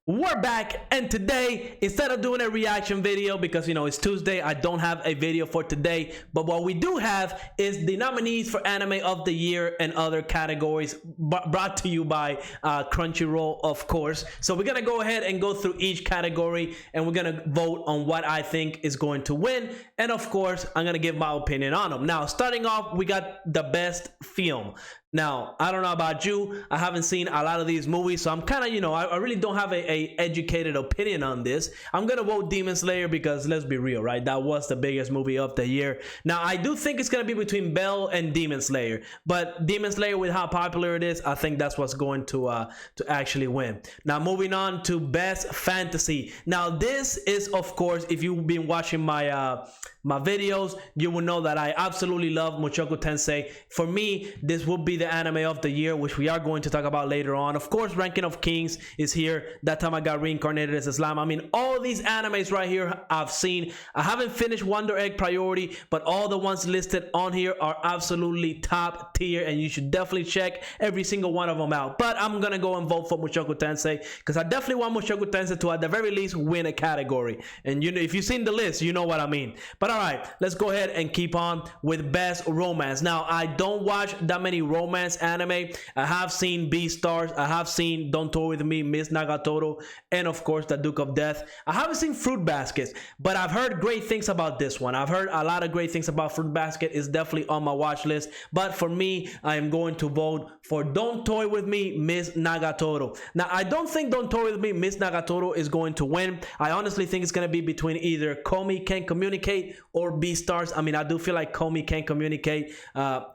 We're back, and today, instead of doing a reaction video, because it's Tuesday, I don't have a video for today, but what we do have is the nominees for Anime of the Year and other categories brought to you by Crunchyroll, of course. So we're gonna go ahead and go through each category, and we're gonna vote on what I think is going to win, and of course, I'm gonna give my opinion on them. Now, starting off, we got the best film. Now, I don't know about you, I haven't seen a lot of these movies, so I'm kind of, I really don't have a educated opinion on this. I'm gonna vote Demon Slayer because, let's be real, right? That was the biggest movie of the year. Now, I do think it's gonna be between Bell and Demon Slayer, but Demon Slayer, with how popular it is, I think that's what's going to actually win. Now, moving on to Best Fantasy. Now, this is, of course, if you've been watching my my videos, you will know that I absolutely love Mushoku Tensei. For me, this will be the anime of the year, which we are going to talk about later on. Of course, Ranking of Kings is here. That time I got reincarnated as a slime. I mean, all these animes right here I've seen. I haven't finished Wonder Egg Priority, but all the ones listed on here are absolutely top tier, and you should definitely check every single one of them out. But I'm gonna go and vote for Mushoku Tensei because I definitely want Mushoku Tensei to, at the very least, win a category. And if you've seen the list, you know what I mean. But all right, let's go ahead and keep on with Best Romance. Now, I don't watch that many romance anime. I have seen Beastars, I have seen Don't Toy With Me, Miss Nagatoro, and of course The Duke of Death. I haven't seen Fruit Basket, but I've heard great things about this one. I've heard a lot of great things about Fruit Basket. It's definitely on my watch list, but for me, I am going to vote for Don't Toy With Me, Miss Nagatoro. Now, I don't think Don't Toy With Me, Miss Nagatoro is going to win. I honestly think it's going to be between either Komi Can't Communicate or Beastars. I mean, I do feel like Komi Can't Communicate.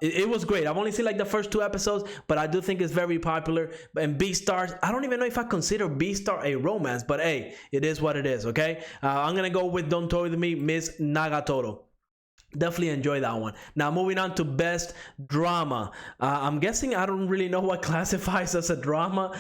It was great. I've only seen like the first 2 episodes, but I do think it's very popular. And Beastars, I don't even know if I consider Beastar a romance, but hey, it is what it is, okay? I'm gonna go with Don't Toy With Me, Miss Nagatoro. Definitely enjoy that one. Now, moving on to Best Drama. I'm guessing, I don't really know what classifies as a drama.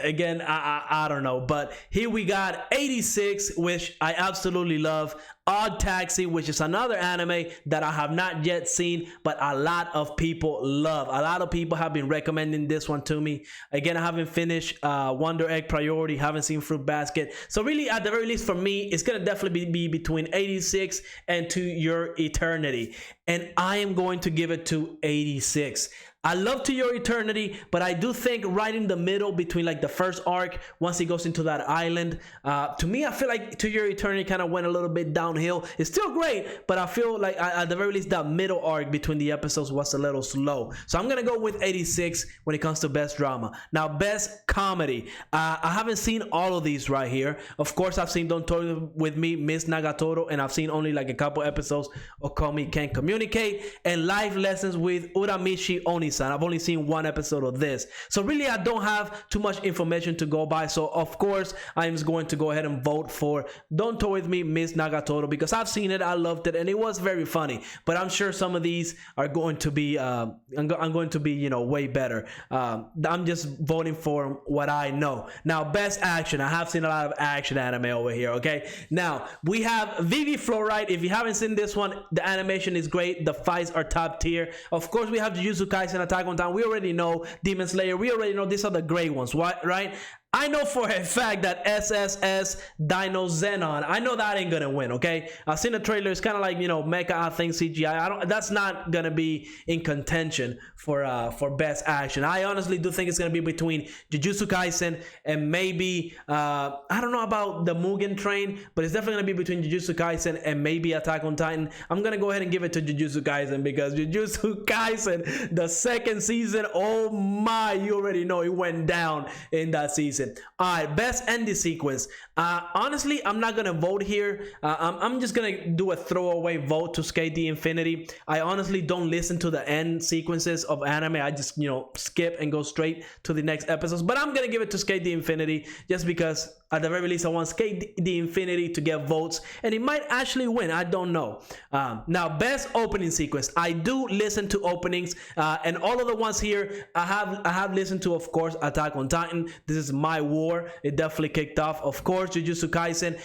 Again, I don't know, but here we got 86, which I absolutely love. Odd Taxi, which is another anime that I have not yet seen, but a lot of people love. A lot of people have been recommending this one to me. Again, I haven't finished Wonder Egg Priority, haven't seen Fruit Basket. So really, at the very least for me, it's gonna definitely be between 86 and To Your Eternity. And I am going to give it to 86. I love To Your Eternity, but I do think right in the middle between like the first arc, once he goes into that island, to me, I feel like To Your Eternity kind of went a little bit downhill. It's still great, but I feel like at the very least that middle arc between the episodes was a little slow. So I'm gonna go with 86 when it comes to Best Drama. Now, Best Comedy. I haven't seen all of these right here. Of course, I've seen Don't Toy With Me, Miss Nagatoro, and I've seen only like a couple episodes of Komi Can't Communicate and Life Lessons with Uramichi Onisan. I've only seen 1 episode of this. So really, I don't have too much information to go by. So of course, I'm just going to go ahead and vote for Don't Toy With Me, Miss Nagatoro, because I've seen it, I loved it, and it was very funny. But I'm sure some of these are going to be, I'm going to be, way better. I'm just voting for what I know. Now, Best Action. I have seen a lot of action anime over here, okay? Now, we have Vivi Fluorite. If you haven't seen this one, the animation is great. The fights are top tier. Of course, we have Jujutsu Kaisen, Attack on Titan. We already know Demon Slayer. We already know these are the great ones, right? I know for a fact that SSS Dino Zenon, I know that ain't gonna win, okay? I've seen the trailer. It's kind of like, Mecha, I think CGI. That's not gonna be in contention for Best Action. I honestly do think it's gonna be between Jujutsu Kaisen and maybe I don't know about the Mugen Train, but it's definitely gonna be between Jujutsu Kaisen and maybe Attack on Titan. I'm gonna go ahead and give it to Jujutsu Kaisen because Jujutsu Kaisen, the 2nd season, oh my, you already know it went down in that season. All right, Best Ending Sequence. Honestly, I'm not gonna vote here. I'm just gonna do a throwaway vote to Skate the Infinity. I honestly don't listen to the end sequences of anime. I just skip and go straight to the next episodes. But I'm gonna give it to Skate the Infinity just because at the very least I want Skate the Infinity to get votes, and it might actually win. I don't know. Now, Best Opening Sequence. I do listen to openings, and all of the ones here I have listened to. Of course, Attack on Titan. This is my war. It definitely kicked off. Of course, Jujutsu Kaisen.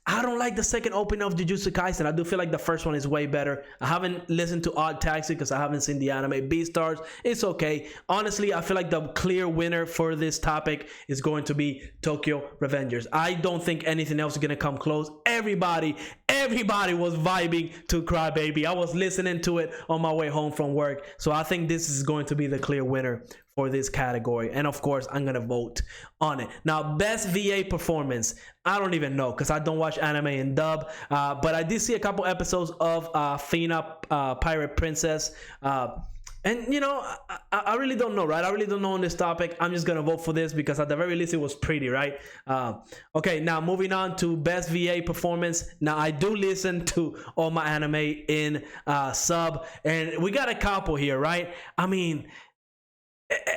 I don't like the second opening of Jujutsu Kaisen. I do feel like the first one is way better. I haven't listened to Odd Taxi because I haven't seen the anime. Beastars, it's okay. Honestly, I feel like the clear winner for this topic is going to be Tokyo Revengers. I don't think anything else is going to come close. Everybody was vibing to Crybaby. I was listening to it on my way home from work. So I think this is going to be the clear winner for this category, and of course I'm gonna vote on it. Now, best VA performance, I don't even know because I don't watch anime in dub, but I did see a couple episodes of Fina, Pirate Princess, and you know, I really don't know, right? I really don't know on this topic. I'm just gonna vote for this because at the very least it was pretty, right? Okay, now moving on to best VA performance. Now I do listen to all my anime in sub, and we got a couple here, right? I mean,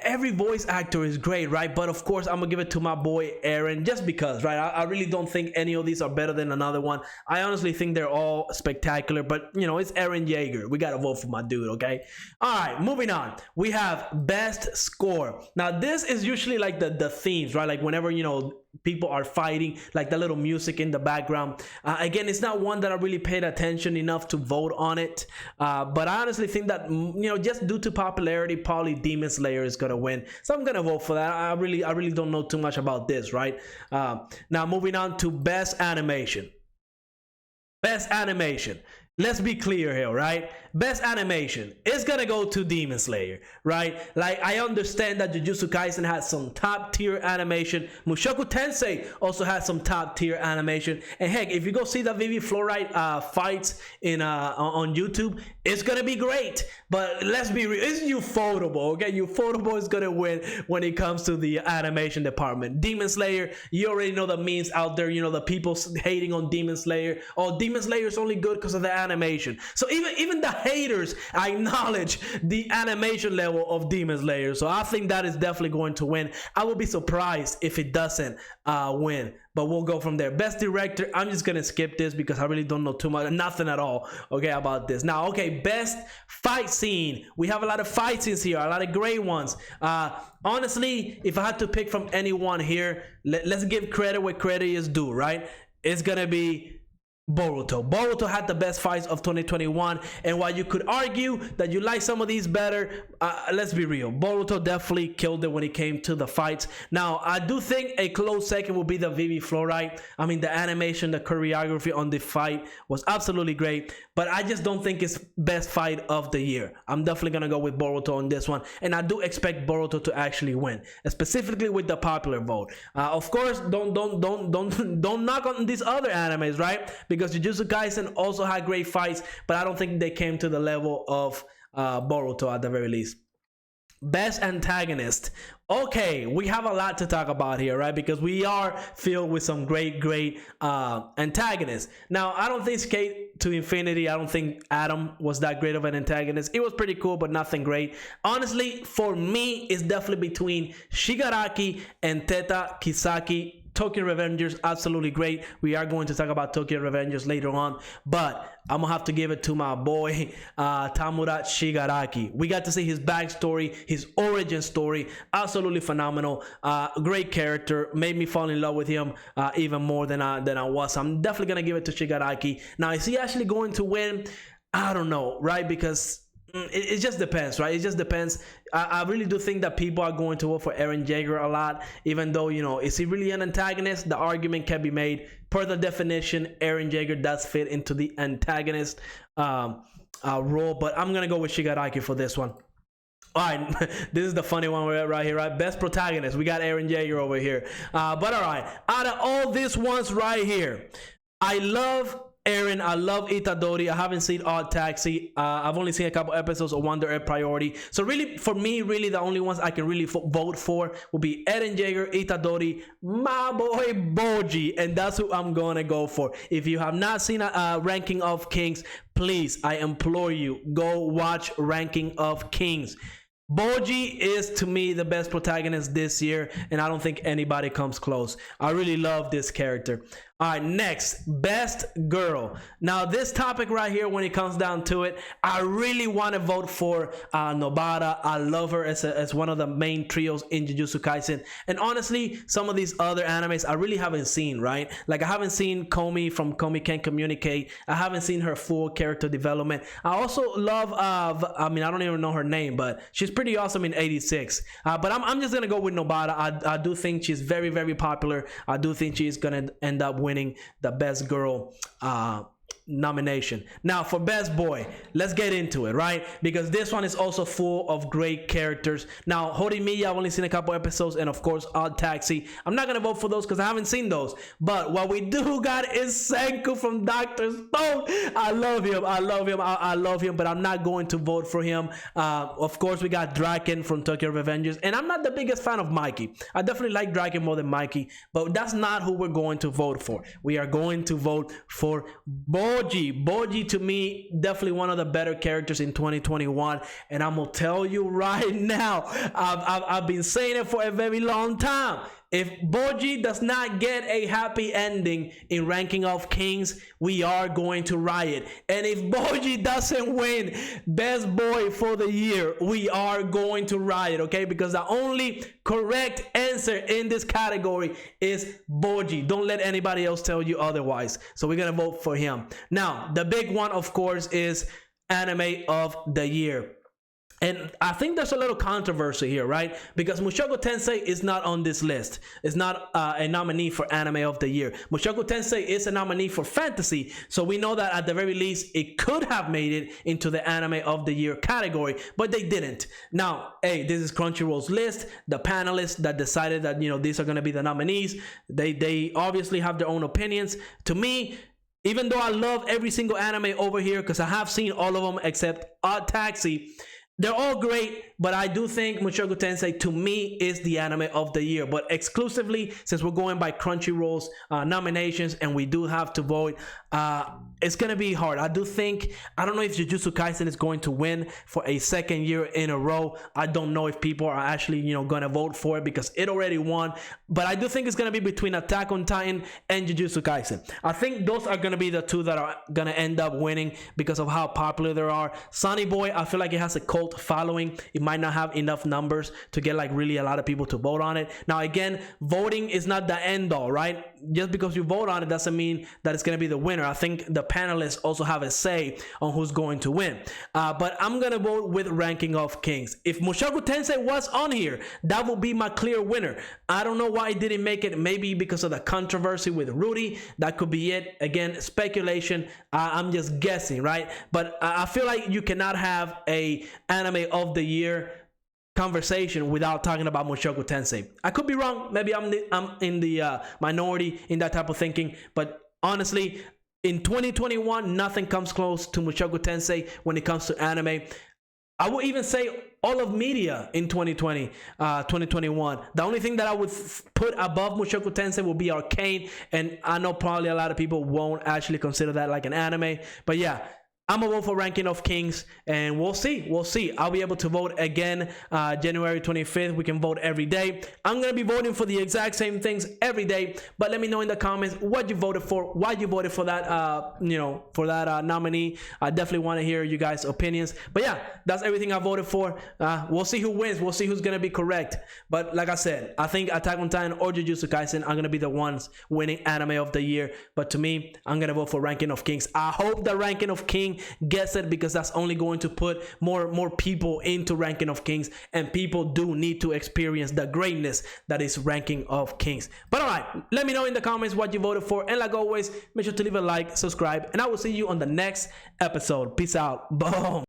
every voice actor is great, right? But of course I'm gonna give it to my boy Eren just because, right? I really don't think any of these are better than another one. I honestly think they're all spectacular, but you know, it's Eren Yeager. We gotta vote for my dude, okay? All right, moving on. We have best score. Now this is usually like the themes, right? Like whenever, you know, people are fighting, like the little music in the background. Again, it's not one that I really paid attention enough to vote on it, but I honestly think that, you know, just due to popularity, probably Demon Slayer is gonna win, so I'm gonna vote for that. I really don't know too much about this, right? Now moving on to best animation. Best animation, let's be clear here, right? Best animation is gonna go to Demon Slayer, right? Like, I understand that Jujutsu Kaisen has some top tier animation. Mushoku Tensei also has some top tier animation. And heck, if you go see the Vivi Fluorite fights in on YouTube, it's gonna be great. But let's be real, it's Ufotable, okay? Ufotable is gonna win when it comes to the animation department. Demon Slayer, you already know the memes out there, you know, the people hating on Demon Slayer. Oh, Demon Slayer is only good because of the animation. So even the haters acknowledge the animation level of Demon Slayer. So I think that is definitely going to win. I will be surprised if it doesn't win, but we'll go from there. Best director, I'm just gonna skip this because I really don't know too much, nothing at all, okay, about this. Now, okay, best fight scene. We have a lot of fight scenes here, a lot of great ones. Honestly, if I had to pick from anyone here, let's give credit where credit is due, right? It's gonna be Boruto. Boruto had the best fights of 2021, and while you could argue that you like some of these better, let's be real, Boruto definitely killed it when it came to the fights. Now, I do think a close second will be the Vivi Fluorite. I mean, the animation, the choreography on the fight was absolutely great, but I just don't think it's best fight of the year. I'm definitely gonna go with Boruto on this one, and I do expect Boruto to actually win, specifically with the popular vote. Of course, don't knock on these other animes, right? Because Jujutsu Kaisen also had great fights, but I don't think they came to the level of Boruto at the very least. Best antagonist. Okay, we have a lot to talk about here, right? Because we are filled with some great antagonists. Now, I don't think Skate to Infinity, I don't think Adam was that great of an antagonist. It was pretty cool, but nothing great. Honestly, for me, it's definitely between Shigaraki and Teta Kisaki. Tokyo Revengers, absolutely great. We are going to talk about Tokyo Revengers later on, but I'm gonna have to give it to my boy Tamura Shigaraki. We got to see his backstory, his origin story. Absolutely phenomenal. Great character. Made me fall in love with him even more than I was. I'm definitely gonna give it to Shigaraki. Now, is he actually going to win? I don't know, right? Because it just depends, right? It just depends. I really do think that people are going to vote for Eren Yeager a lot, even though, you know, is he really an antagonist? The argument can be made. Per the definition, Eren Yeager does fit into the antagonist role, but I'm gonna go with Shigaraki for this one. All right, this is the funny one right here, right? Best protagonist, we got Eren Yeager over here. But all right, out of all these ones right here, I love Eren, I love Itadori. I haven't seen Odd Taxi. I've only seen a couple episodes of Wonder Egg Priority. So really, for me, really the only ones I can really vote for will be Eren Yeager, Itadori, my boy Boji, and that's who I'm gonna go for. If you have not seen a Ranking of Kings, please, I implore you, go watch Ranking of Kings. Boji is, to me, the best protagonist this year, and I don't think anybody comes close. I really love this character. All right, next, best girl. Now, this topic right here, when it comes down to it, I really want to vote for Nobara. I love her as one of the main trios in Jujutsu Kaisen. And honestly, some of these other animes I really haven't seen, right? Like, I haven't seen Komi from Komi Can't Communicate. I haven't seen her full character development. I also love, I don't even know her name, but she's pretty awesome in 86. But I'm just going to go with Nobara. I do think she's very, very popular. I do think she's going to end up winning the best girl nomination. Now for best boy, let's get into it, right? Because this one is also full of great characters. Now Horimiya, I've only seen a couple episodes, and of course Odd Taxi. I'm not gonna vote for those because I haven't seen those, but what we do got is Senku from Dr. Stone. I love him, I love him, but I'm not going to vote for him. Of course we got Draken from Tokyo Revengers, and I'm not the biggest fan of Mikey. I definitely like Draken more than Mikey, but that's not who we're going to vote for. We are going to vote for Boji, to me, definitely one of the better characters in 2021. And I'm gonna tell you right now, I've been saying it for a very long time. If Boji does not get a happy ending in Ranking of Kings, we are going to riot. And if Boji doesn't win Best Boy for the year, we are going to riot, okay? Because the only correct answer in this category is Boji. Don't let anybody else tell you otherwise. So we're gonna vote for him. Now, the big one, of course, is Anime of the Year. And I think there's a little controversy here, right? Because Mushoku Tensei is not on this list. It's not a nominee for Anime of the Year. Mushoku Tensei is a nominee for Fantasy, so we know that at the very least it could have made it into the Anime of the Year category, but they didn't. Now, hey, this is Crunchyroll's list. The panelists that decided that, you know, these are going to be the nominees, they obviously have their own opinions. To me, even though I love every single anime over here, because I have seen all of them except Odd Taxi, they're all great, but I do think Mushoku Tensei, to me, is the Anime of the Year. But exclusively, since we're going by Crunchyroll's nominations and we do have to vote, it's going to be hard. I don't know if Jujutsu Kaisen is going to win for a second year in a row. I don't know if people are actually, going to vote for it because it already won. But I do think it's going to be between Attack on Titan and Jujutsu Kaisen. I think those are going to be the two that are going to end up winning because of how popular they are. Sonny Boy, I feel like it has a cult following. It might not have enough numbers to get like really a lot of people to vote on it. Now again, voting is not the end all, right? Just because you vote on it doesn't mean that it's going to be the winner. I think the panelists also have a say on who's going to win. But I'm going to vote with Ranking of Kings. If Mushoku Tensei was on here, that would be my clear winner. I don't know why it didn't make it. Maybe because of the controversy with Rudy. That could be it. Again, speculation. I'm just guessing, right? But I feel like you cannot have a Anime of the Year conversation without talking about Mushoku Tensei. I could be wrong. Maybe I'm in the minority in that type of thinking. But honestly, in 2021, nothing comes close to Mushoku Tensei when it comes to anime. I would even say all of media in 2021. The only thing that I would put above Mushoku Tensei will be Arcane, and I know probably a lot of people won't actually consider that like an anime, but yeah, I'm gonna vote for Ranking of Kings, and we'll see. I'll be able to vote again January 25th. We can vote every day. I'm gonna be voting for the exact same things every day, but let me know in the comments what you voted for, why you voted for that nominee. I definitely want to hear you guys' opinions. But yeah, that's everything I voted for. We'll see who wins. We'll see who's gonna be correct. But like I said, I think Attack on Titan or Jujutsu Kaisen are gonna be the ones winning Anime of the Year. But to me, I'm gonna vote for Ranking of Kings. I hope the Ranking of King gets it, because that's only going to put more people into Ranking of Kings, and people do need to experience the greatness that is Ranking of Kings. But all right, let me know in the comments what you voted for, and like always, make sure to leave a like, subscribe, and I will see you on the next episode. Peace out. Boom.